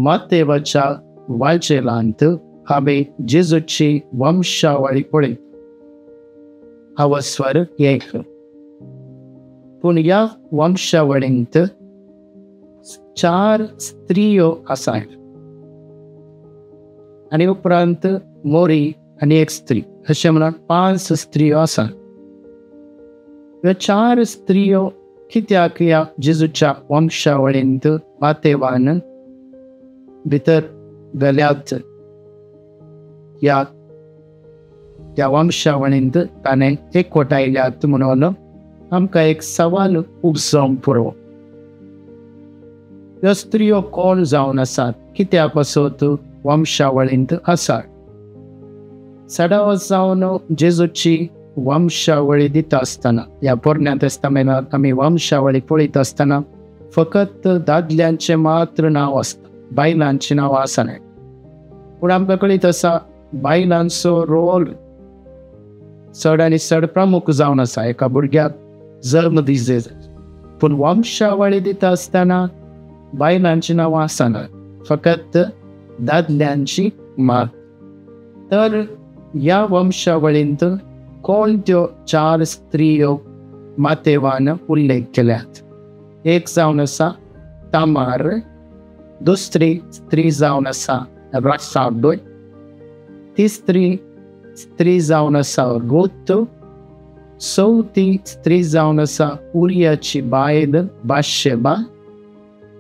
मत्तेवाच्या वाचेलांत हांवें जेजूची वंशावळी पळयली. हांव स्वर ऐकलो. पूण ह्या वंशावळींत 4 स्त्रियो आसात आनी उपरांत मोरी आनी एक स्त्री, अशें म्हणून 5 स्त्रियो आसात. ह्यो 4 स्त्रियो कित्याक ह्या जेजूच्या वंशावळींत मातेवान भितर गेल्यात? ह्या वंशावळींत ताणें एकवटायल्यात म्हणून आमकां एक सवाल उपसोवंक पुरो. ह्यो स्त्रियो कोण जावन आसात? कित्याक पासत वंशावळींत आसात? सडाव जावन जेजूची वंशावळी दिता आसतना, ह्या पोरण्या तेस्तामेंतांत आमी वंशावळी पळयत आसतना फकत दादल्यांचें मात्र नांव आसता, बायलांचीं नांवां आसनात. पूण आमकां कळीत आसा बायलांचो रोल चड आनी चड प्रमुख जावन आसा एका भुरग्याक जल्म दिजेर. पूण वंशावळी दिता आसतना बायलांचीं नांवां आसनात, फकत दादल्यांची मात. तर ह्या वंशावळींत कोण त्यो 4 स्त्रियो मातेवान उल्लेख केल्यात? एक जावन आसा तामार, दुसरी स्त्री जावन आसा राखाब, तिसरी स्त्री जावन आसा रूथ, चौथी स्त्री जावन आसा उरियाची बायल बाशेबा,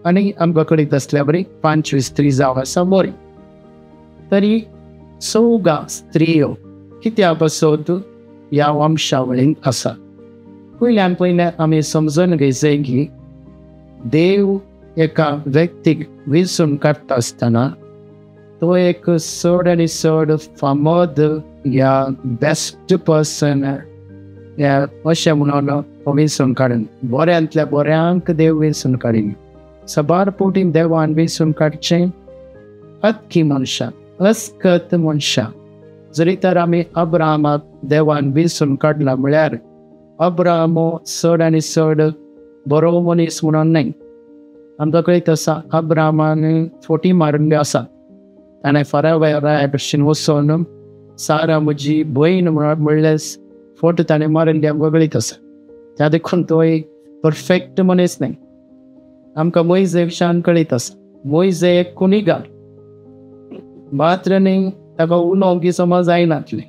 आनी आमकां कळीत आसल्या बरी 5वी स्त्री जावन आसा मोरी. तरी 14 स्त्रियो कित्याक पासत ह्या वंशावळींत आसा? पयल्यान पयलें आमी समजून घेवचें की देव एका व्यक्तीक वेंचून काडटा आसतना तो एक चड आनी चड फामाद या बेस्ट पर्सन अशें म्हणून वेंचून काडून बऱ्यांतल्या बऱ्यांक देव वेंचून काडिना. सबार पोटीन देवान वेंचून काडचें अख्खी मनशां, अस्कत मनशां. जरी तर आमी अब्राहमाक देवान वेंचून काडला म्हळ्यार अब्राहम हो चड आनी चड बरो मनीस म्हणून न्हय. आमकां कळीत आसा अब्राहमान फोटी मारिल्ल्यो आसा. ताणें फारावाया भशेन वचून सारा म्हजी भयण म्हणून म्हणलें फोट ताणें मारिल्ली आमकां कळीत आसा. त्या देखून तो एक परफेक्ट मनीस न्हय. आमकां मोइजे विशयान कळीत आसा मोइजे एक कुनिगार, मात्र न्ही ताका उलोवंक समज जायनातलें,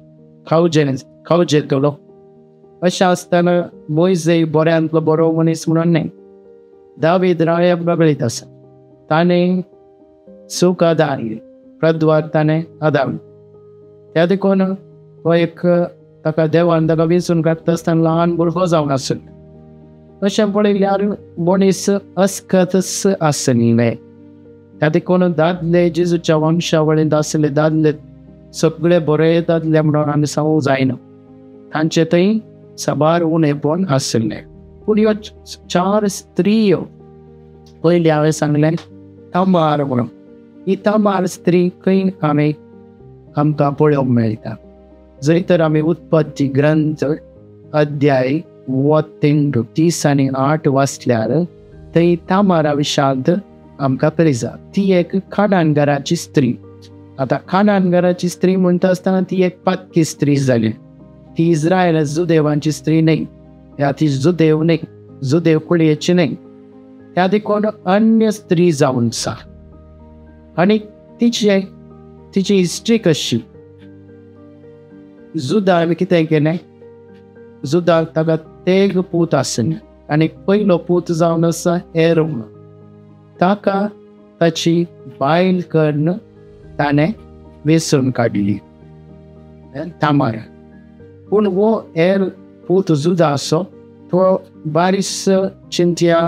खावचें येतलो. अशें आसतना मोइजे बऱ्यांतलो बरो मनीस म्हणून न्हय. दावीद राय आमकां कळीत आसा ताणें सूख आदारली, प्रद्वार ताणें आदारलो. त्या देखून तो एक ताका देवान ताका वेंचून काडटा आसतना ल्हान भुरगो जावन आसलो. अशें पळयल्यार मनीस अस्कतच आसले. त्या देखून दादले जेजूच्या वंशावळींत आसले दादले सगळे बरे दादले म्हणून आमी सांगूंक जायना. तांचे थंय सबार उणेपण आसलें. पूण ह्यो 4 स्त्रियो पयलीं हांवें सांगलें तामार म्हणून. ही तामार स्त्री खंय आमकां पळोवंक मेळटा? जरी तर आमी उत्पत्ती ग्रंथ अध्याय 30 आनी 8 वाचल्यार थंय तामारा विशयांत आमकां कळटा. ती एक खाणानगाराची स्त्री. आतां खाणानगाराची स्त्री म्हणटा आसतना ती एक पातकी स्त्री जाली. ती इस्रायल जुदेवांची स्त्री न्हय. ह्या ती जुदेव न्हय, जुदेव कुळयेची न्हय. त्या देखून अन्य स्त्री जावन आसा. आनी तिची हिस्ट्री कशी? जुदान कितें केलें? जुदाक ताका 3 पूत आसले आनी पयलो पूत जावन आसा एरोन. ताका ताची बायल करून ताणें वेंचून काडली तामार. पूण वो पूत जुदा आसो तो बारीस चिंत्या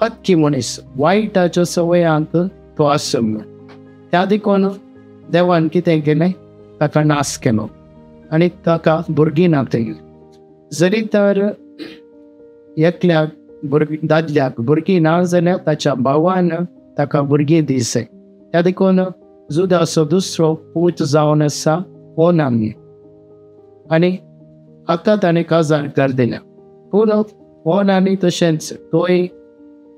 अख्खी मनीस, वायटाच्या सवयांत तो आसलो. त्या देखून देवान कितें केलें? ताका नास केलो आनी ताका भुरगीं नातली. जरी तर एकल्याक दादल्याक भुरगीं ना जाल्यार ताच्या भावान ताका भुरगीं दिसय. त्या देखून जुदाचो दुसरो पूत जावन आसा ओनामी आणि आता ताणें काजार कर दिल्या. पूण ओनानी तशेंच तोय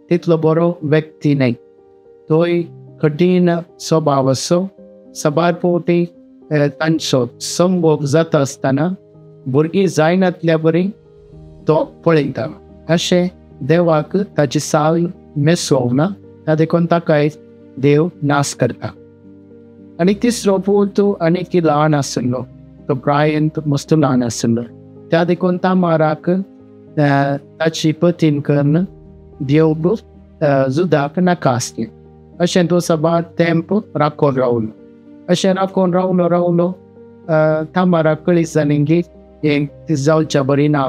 तितलो बरो व्यक्ती न्हय. तोय कठीण स्वभाव असो. सबार फावटी तांचो संभोग जाता आसतना भुरगीं जायनातल्या बरी तो पळयता. अशें देवाक ताची साल मेसोवंक ना. त्या देखून ताकाय देव नाश करता. आनी तिसरो पूत आनीक ल्हान आसलो. तो प्रायेंत मस्त ल्हान आसलो. त्या देखून तामाराक ताची पतीन करून दिवंक जुदाक नाका आसलें. अशें तो सबार तेंप राखून रावलो. अशें राखून रावलो तामाराक कळीत जालें की हें जावच्या बरी ना.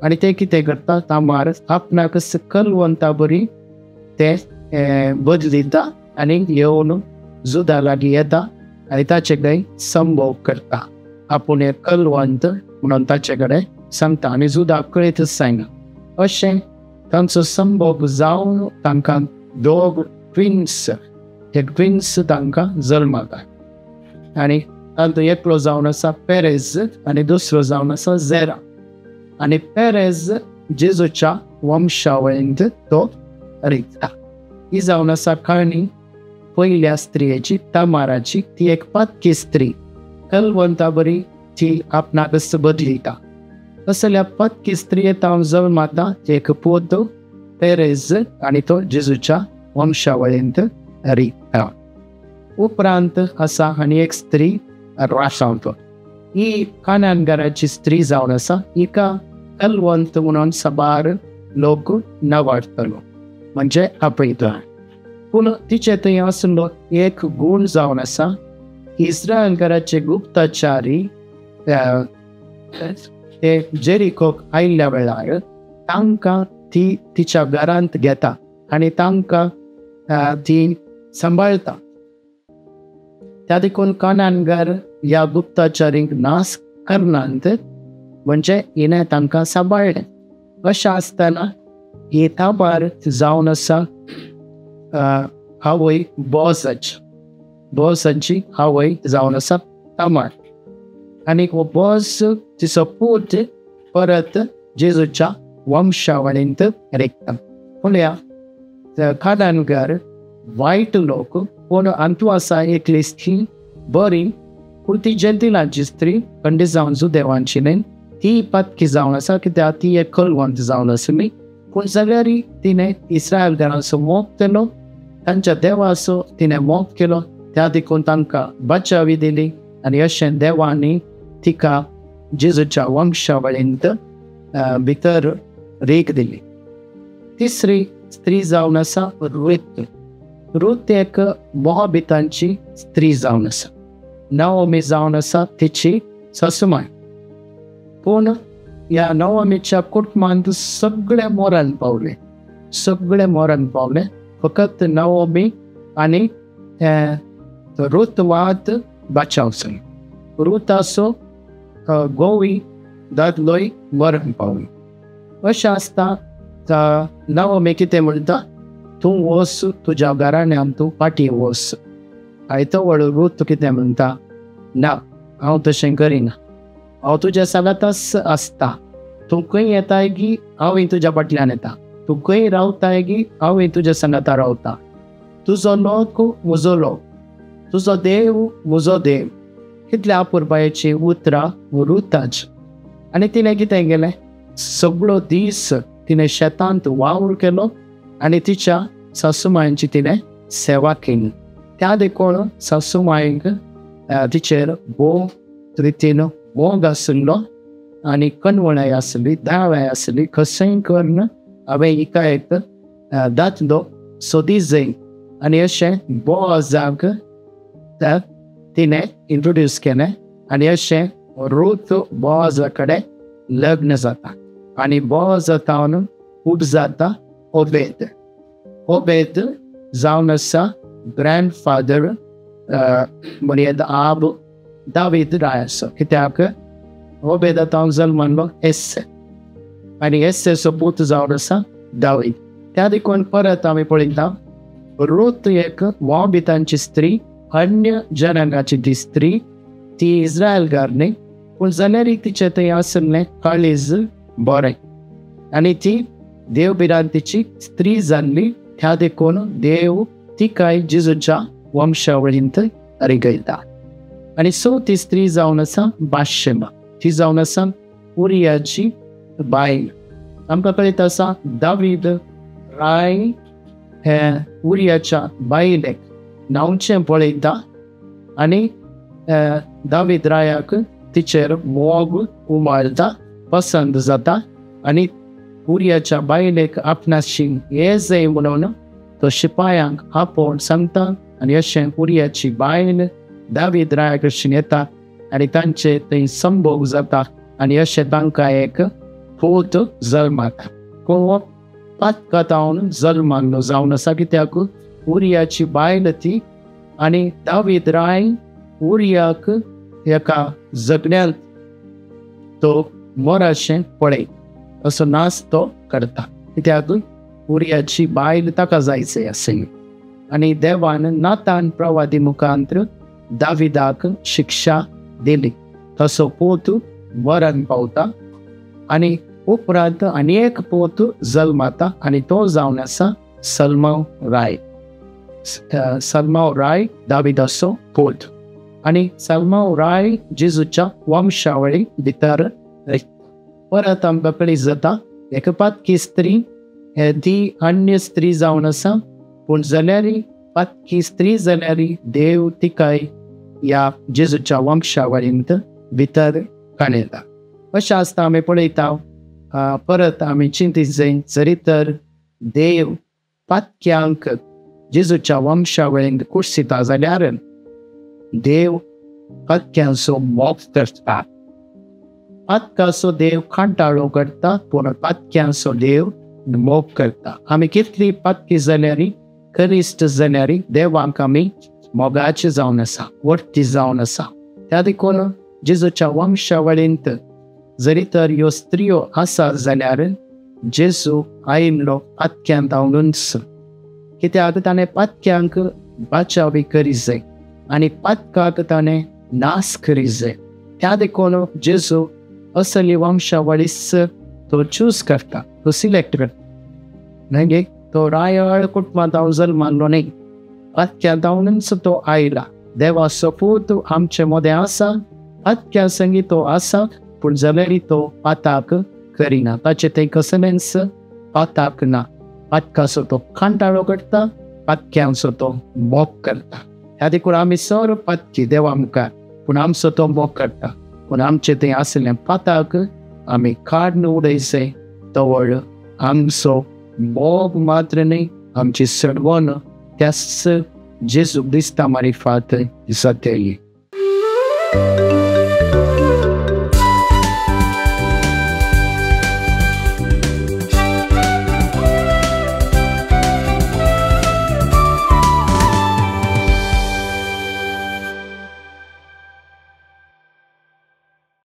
आनी ते कितें करता, तामार आपणाक कलवंता बरी ते बदलिता आनी येवन जुदा लागीं येता आनी ताचे कडेन संभोग करता. आपूण हें कलवंत म्हणून ताचे कडेन सांगता आनी जुदाक कळीतच जायना. अशें तांचो संभोग जावन तांकां दोग ट्विन्स, हे ट्विन्स तांकां जल्माक आनी तांचो एकलो जावन आसा पेरेज आनी दुसरो जावन आसा झेरा. आनी पेरेज जेजूच्या वंशावळींत तो रिकता. ही जावन आसा काणी पयल्या स्त्रियेची, तामाराची. ती एक पातकी स्त्री, कलवंता बरी, ती आपणाकच बदलिता. असल्या पातकी स्त्रियेत हांव जल्माता एक पूत पेरेज आनी तो जेजूच्या वंशावळींत रिकता. उपरांत आसा आनी एक स्त्री राशांत. ही कानानगाराची स्त्री जावन आसा. हिका कलवंत म्हणून सबार लोक नावाडटलो, म्हणजे आपयता. पूण तिचे थंय आसलो एक गूण जावन आसा. इस्रायलकाराचे गुप्तचारी ते जेरिकोक आयिल्ल्या वेळार तांकां ती तिच्या घरांत घेता आनी तांकां ती सांबाळता. त्या देखून कानानगार ह्या गुप्तचारींक नाश करनात, म्हणजे हिणें तांकां सांबाळलें. अशें आसतना ही तामार जावन आसा आवय बोआजाची आवय जावन आसा तामार. आनी हो बोआज तिचो पूत परत जेजूच्या वंशावळींत रिकता. पळया, कानानगार वायट लोक, पूण अंतू आसा एकली स्त्री बरी, पूण ती जेंतिलांची स्त्री, खंडीत जावन देवांची न्हय. ती पातकी जावन आसा, कित्याक ती एक कलवंत जावन आसली. पूण जाल्यार तिणें इस्रायलकारांचो मोग केलो, तांच्या देवाचो तिणें मोग केलो. त्या देखून तांकां बचावी दिली आनी अशें देवानी तिका जेजूच्या वंशावळींत भितर रेख दिली. तिसरी स्त्री जावन आसा रूत. रूत एक मोआबितांची स्त्री जावन आसा. नाओमी जावन आसा तिची सासूमाय. पूण ह्या नाओमीच्या कुटुंबांत सगळे मरण पावले. फकत नाओमी आनी रूत वात बाचावसली. रूताचो गोवी दादलोय मरण पावलो. अशें आसता नाओमी कितें म्हणटा, तूं वच तुज्या घराण्यान, तूं फाटीं वच. आयतो वळ रूत कितें म्हणटा, ना, हांव तशें करिना. हांव तुज्या सांगाताच आसता. तूं खंय येताय की हांवूय तुज्या फाटल्यान येता. तूं खंय रावताय की हांवूय तुज्या सांगाता रावता. तुजो लोक म्हजो लोक, तुजो देव म्हजो देव. कितल्या अपुरबायेची उतरां रुताची. आनी तिणें कितें केलें, सगळो दीस तिणें शेतांत वावर केलो आनी तिच्या सासूमायेची तिणें सेवा केली. त्या देखून सासूमायेक तिचेर भोव रितीन मोग आसलो आनी कणवणाय आसली, दावाय आसली. कशेंय करून हांवें हिका एक दादलो सोदी जाय आनी अशें बोआजाक तिणें इंट्रोड्यूस केलें. आनी अशें रूत बोआजा कडेन लग्न जाता. आनी बोआज जावन पूत जाता ओबेद जावन आसा ग्रँडफादर म्हणजें आब दावीद रायसो. कित्याक ओबेदा हांव जल्मलो एस्से आनी एस्सेचो पूत जावन आसा दावीद. त्या देखून परत आमी पळयता रूत एक मोआबितांची स्त्री, अन्य जनांगाची ती स्त्री. ती इस्रायल न्ही पूण जाल्यार तिचे थंय आसलें काळीज बरें आनी ती देव बिरान तिची स्त्री जाल्ली ह्या देखून देव तिकाय जेजूच्या वंशावळींत रिगयता. आनी सो ती स्त्री जावन आसा बाशेबा. ती जावन आसा उरियाची बायल. आमकां कळीत आसा दावीद राय हे उरियाच्या बायलेक न्हांवचें पळयता आनी दावीद रायाक तिचेर मोग उमाळटा, पसंद जाता आनी उरियाच्या बायलेक आपणाशी हे जाय म्हणून तो शिपायांक आपोवन सांगता आनी अशें उरियाची बायल दावीद राया कडच्यान येता आनी तांचे थंय संभोग जाता आनी अशें तांकां एक पूत जल्माता. कोण पातकातावन जल्मालो जावन आसा कित्याक उरियाची बायल ती आनी दावीद राय उरियाक एका जगण्यात तो मोराशें पळय असो नाच तो करता कित्याक उरियाची बायल ताका जायचें आसली. आनी देवान नातान प्रवादी मुखांतर दाविदाक शिक्षा दिली. तसो पूत मरण पावता आनी उपरांत आनी एक पूत जल्माता आनी तो जावन आसा सलमाव राय. सलमाव राय दाविदाचो पूत आनी सलमाव राय जेजूच्या वंशावळी भितर परत आमकां कळीत जाता एक पातकी स्त्री ती अन्य स्त्री जावन आसा पूण जाल्यार पातकी स्त्री जाल्यार देव तिकाय ह्या जेजूच्या वंशावळींत भितर काडयता. अशें आसता आमी पळयता. परत आमी चिंतीत जाय जरी तर देव पातक्यांक जेजूच्या वंशावळींत कुशीता जाल्यार देव पातक्यांचो मोग करता. पातकाचो देव खांटाळो करता पूण पातक्यांचो देव मोग करता. आमी कितली पातकी जाल्यार करिश्ट जाल्यार देवाक आमी मोगाचे जावन आसा, वर्ती जावन आसा. त्या देखून जेजूच्या वंशावळींत जरी तर ह्यो स्त्रियो आसा जाल्यार जेजू आयिल्लो पातक्यांत आवडूनच कित्याक ताणें पातक्यांक बाचावी करी जाय आनी पातकाक ताणें नाश करी जाय. त्या देखून जेजू असली वंशावळीच तो चूज करता, तो सिलेक्ट करता. म्हणजे तो रायळ कुटुंबांत हांव जल्मालो न्ही, पातक्यांत आवडूनच तो आयला. देवाचो पूत आमचे मदें आसा, पातक्या संगी तो आसा पूण जाल्यार तो पाताक करिना. ताचे थंय कसलेंच पाताक ना. पातकाचो तो खांटाळो करता, पातक्यांचो तो मोग करता. ह्या देखून आमी सर पातकी देवा मुखार पूण आमचो तो मोग करता. पूण आमचे थंय आसलें पाताक आमी काडून उडयचे तवळ आमचो मोग मात्र न्ही, आमची सडवण त्याच जेजू क्रिस्ता मार्फत जातली.